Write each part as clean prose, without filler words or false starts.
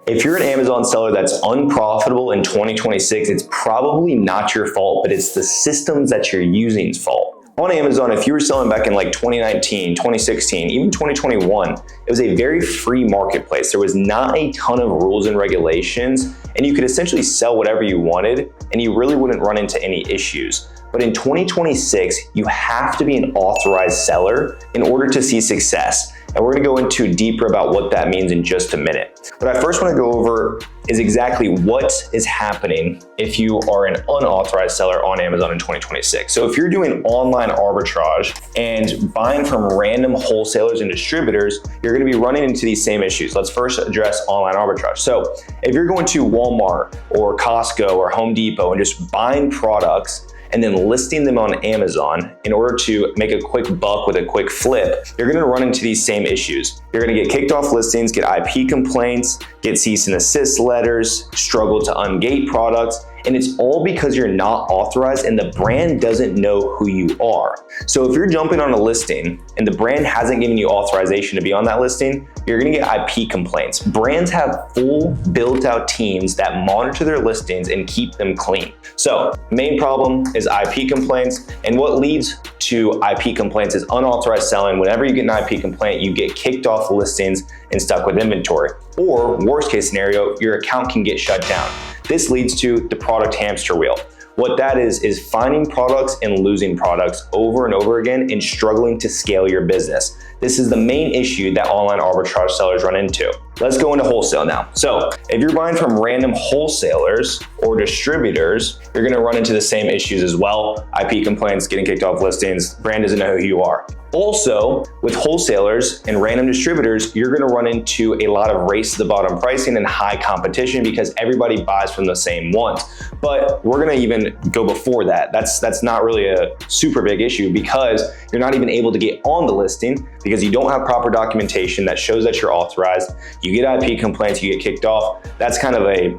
If you're an Amazon seller that's unprofitable in 2026, it's probably not your fault, but it's the systems that you're using's fault. On Amazon, if you were selling back in like 2019, 2016, even 2021, it was a very free marketplace. There was not a ton of rules and regulations, and you could essentially sell whatever you wanted, and you really wouldn't run into any issues. But in 2026, you have to be an authorized seller in order to see success. And we're gonna go into deeper about what that means in just a minute. What I first wanna go over is exactly what is happening if you are an unauthorized seller on Amazon in 2026. So if you're doing online arbitrage and buying from random wholesalers and distributors, you're gonna be running into these same issues. Let's first address online arbitrage. So if you're going to Walmart or Costco or Home Depot and just buying products and then listing them on Amazon in order to make a quick buck with a quick flip, you're gonna run into these same issues. You're gonna get kicked off listings, get IP complaints, get cease and desist letters, struggle to ungate products, and it's all because you're not authorized and the brand doesn't know who you are. So if you're jumping on a listing and the brand hasn't given you authorization to be on that listing, you're gonna get IP complaints. Brands have full built out teams that monitor their listings and keep them clean. So main problem is IP complaints, and what leads to IP complaints is unauthorized selling. Whenever you get an IP complaint, you get kicked off listings and stuck with inventory. Or worst case scenario, your account can get shut down. This leads to the product hamster wheel. What that is finding products and losing products over and over again and struggling to scale your business. This is the main issue that online arbitrage sellers run into. Let's go into wholesale now. So if you're buying from random wholesalers or distributors, you're gonna run into the same issues as well. IP complaints, getting kicked off listings, brand doesn't know who you are. Also, with wholesalers and random distributors, you're gonna run into a lot of race to the bottom pricing and high competition because everybody buys from the same ones. But we're gonna even go before that. That's not really a super big issue because you're not even able to get on the listing because you don't have proper documentation that shows that you're authorized. You get IP complaints, you get kicked off. That's kind of a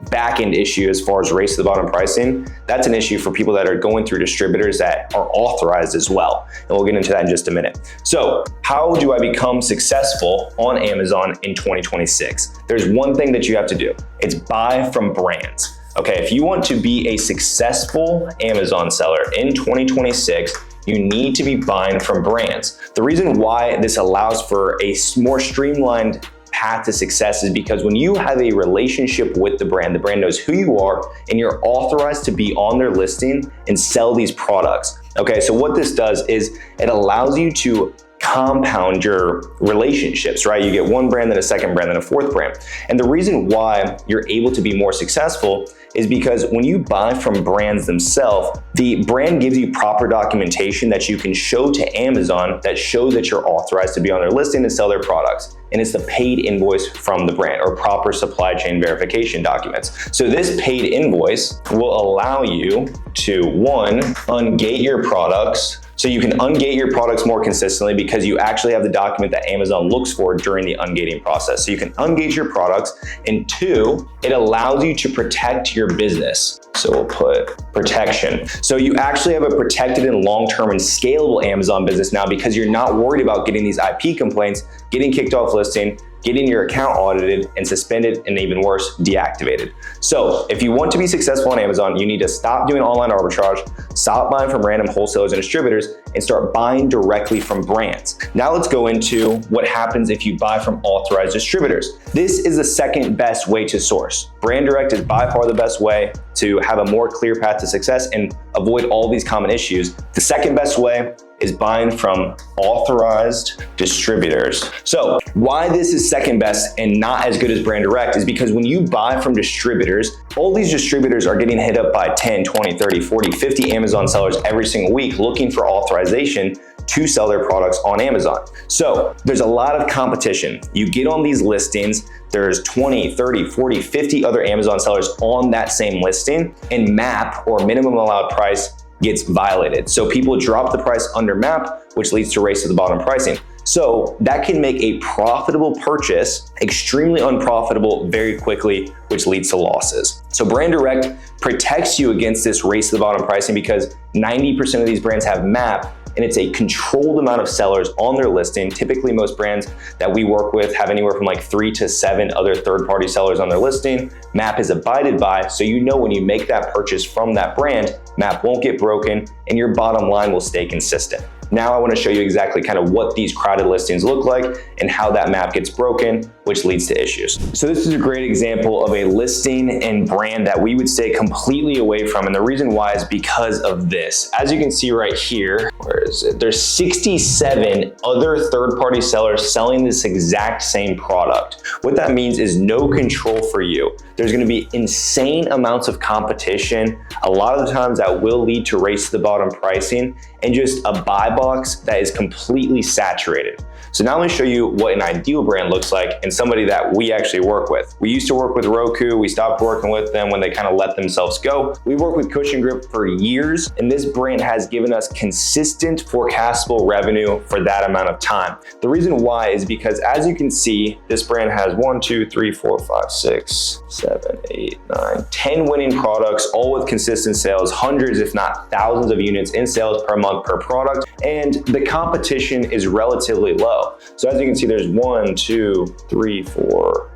back end issue as far as race to the bottom pricing. That's an issue for people that are going through distributors that are authorized as well. And we'll get into that in just a minute. So how do I become successful on Amazon in 2026? There's one thing that you have to do. It's buy from brands. Okay, if you want to be a successful Amazon seller in 2026, you need to be buying from brands. The reason why this allows for a more streamlined path to success is because when you have a relationship with the brand knows who you are and you're authorized to be on their listing and sell these products. Okay, so what this does is it allows you to compound your relationships, right? You get one brand, then a second brand, then a fourth brand. And the reason why you're able to be more successful is because when you buy from brands themselves, the brand gives you proper documentation that you can show to Amazon that shows that you're authorized to be on their listing and sell their products. And it's the paid invoice from the brand or proper supply chain verification documents. So this paid invoice will allow you to, one, ungate your products. So you can ungate your products more consistently because you actually have the document that Amazon looks for during the ungating process. So you can ungate your products. And two, it allows you to protect your business. So we'll put protection. So you actually have a protected and long-term and scalable Amazon business now because you're not worried about getting these IP complaints, getting kicked off listing, getting your account audited and suspended, and even worse, deactivated. So if you want to be successful on Amazon, you need to stop doing online arbitrage, stop buying from random wholesalers and distributors, and start buying directly from brands. Now let's go into what happens if you buy from authorized distributors. This is the second best way to source. Brand direct is by far the best way to have a more clear path to success and avoid all these common issues. The second best way is buying from authorized distributors. So why this is second best and not as good as brand direct is because when you buy from distributors, all these distributors are getting hit up by 10, 20, 30, 40, 50 Amazon sellers every single week looking for authorization to sell their products on Amazon. So there's a lot of competition. You get on these listings, there's 20, 30, 40, 50 other Amazon sellers on that same listing, and MAP, or minimum allowed price, gets violated. So people drop the price under MAP, which leads to race to the bottom pricing. So that can make a profitable purchase extremely unprofitable very quickly, which leads to losses. So brand direct protects you against this race to the bottom pricing because 90% of these brands have MAP, and it's a controlled amount of sellers on their listing. Typically, most brands that we work with have anywhere from like 3 to 7 other third-party sellers on their listing. MAP is abided by, so you know when you make that purchase from that brand, MAP won't get broken and your bottom line will stay consistent. Now I want to show you exactly kind of what these crowded listings look like and how that MAP gets broken, which leads to issues. So this is a great example of a listing and brand that we would stay completely away from. And the reason why is because of this. As you can see right here, where is it? There's 67 other third-party sellers selling this exact same product. What that means is no control for you. There's going to be insane amounts of competition. A lot of the times that will lead to race to the bottom pricing and just a buy box that is completely saturated. So now let me show you what an ideal brand looks like and somebody that we actually work with. We used to work with Roku. We stopped working with them when they kind of let themselves go. We worked with Cushion Grip for years, and this brand has given us consistent forecastable revenue for that amount of time. The reason why is because, as you can see, this brand has 1, 2, 3, 4, 5, 6, 7, 8, 9, 10 winning products, all with consistent sales, hundreds if not thousands of units in sales per month per product, and the competition is relatively low. So as you can see, there's 1, 2, 3, 4,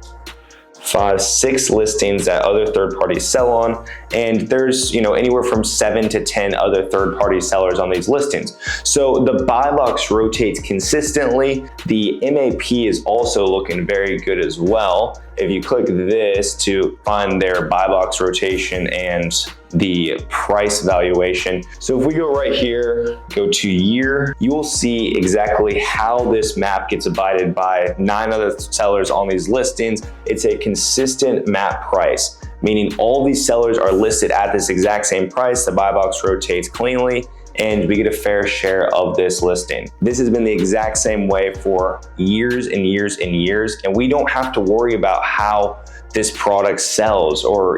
5, 6 listings that other third parties sell on, and there's anywhere from 7 to 10 other third party sellers on these listings. So the buy box rotates consistently. The MAP is also looking very good as well. If you click this to find their buy box rotation and the price valuation. So if we go right here, go to year, you will see exactly how this MAP gets abided by 9 other sellers on these listings. It's a consistent MAP price, meaning all these sellers are listed at this exact same price. The buy box rotates cleanly, and we get a fair share of this listing. This has been the exact same way for years and years and years, and we don't have to worry about how this product sells or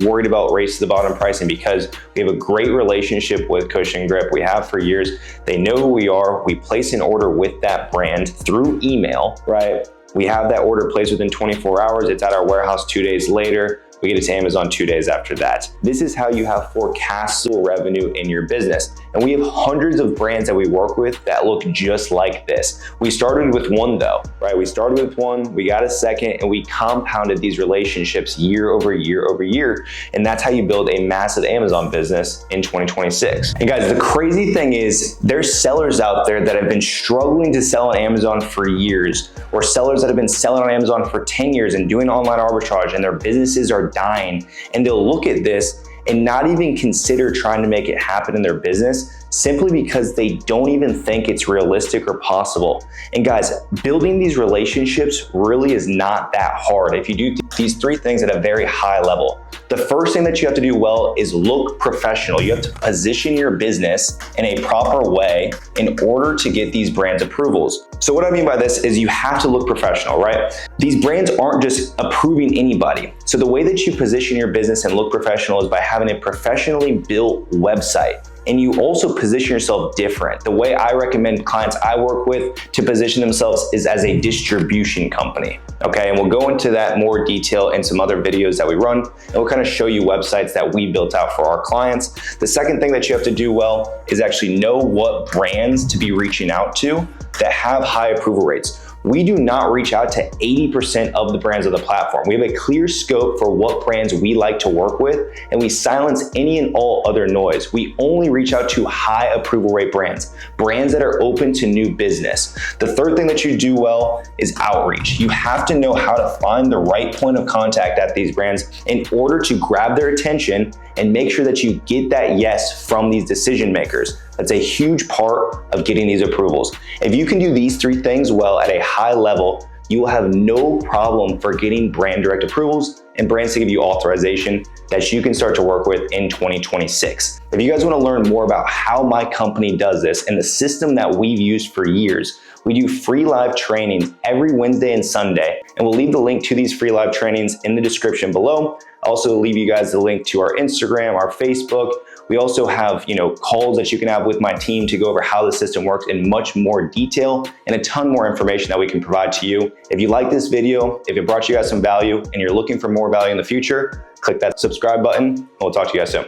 worried about race to the bottom pricing, because we have a great relationship with Cushion Grip. We have for years. They know who we are. We place an order with that brand through email, right? We have that order placed within 24 hours. It's at our warehouse 2 days later. We get it to Amazon 2 days after that. This is how you have forecastable revenue in your business. And we have hundreds of brands that we work with that look just like this. We started with one though, right? We started with one, we got a second, and we compounded these relationships year over year over year. And that's how you build a massive Amazon business in 2026. And guys, the crazy thing is there's sellers out there that have been struggling to sell on Amazon for years, or sellers that have been selling on Amazon for 10 years and doing online arbitrage, and their businesses are dying, and they'll look at this and not even consider trying to make it happen in their business simply because they don't even think it's realistic or possible. And guys, building these relationships really is not that hard if you do these 3 things at a very high level. The first thing that you have to do well is look professional. You have to position your business in a proper way in order to get these brands approvals. So what I mean by this is you have to look professional, right? These brands aren't just approving anybody. So the way that you position your business and look professional is by having a professionally built website. And you also position yourself different. The way I recommend clients I work with to position themselves is as a distribution company, okay? And we'll go into that more detail in some other videos that we run, and we'll kind of show you websites that we built out for our clients. The second thing that you have to do well is actually know what brands to be reaching out to that have high approval rates. We do not reach out to 80% of the brands of the platform. We have a clear scope for what brands we like to work with, and we silence any and all other noise. We only reach out to high approval rate brands, brands that are open to new business. The third thing that you do well is outreach. You have to know how to find the right point of contact at these brands in order to grab their attention and make sure that you get that yes from these decision makers. That's a huge part of getting these approvals. If you can do these 3 things well at a high level, you will have no problem for getting brand direct approvals and brands to give you authorization that you can start to work with in 2026. If you guys want to learn more about how my company does this and the system that we've used for years, we do free live trainings every Wednesday and Sunday, and we'll leave the link to these free live trainings in the description below. I'll also leave you guys the link to our Instagram, our Facebook. We also have, calls that you can have with my team to go over how the system works in much more detail and a ton more information that we can provide to you. If you like this video, if it brought you guys some value and you're looking for more value in the future, click that subscribe button and we'll talk to you guys soon.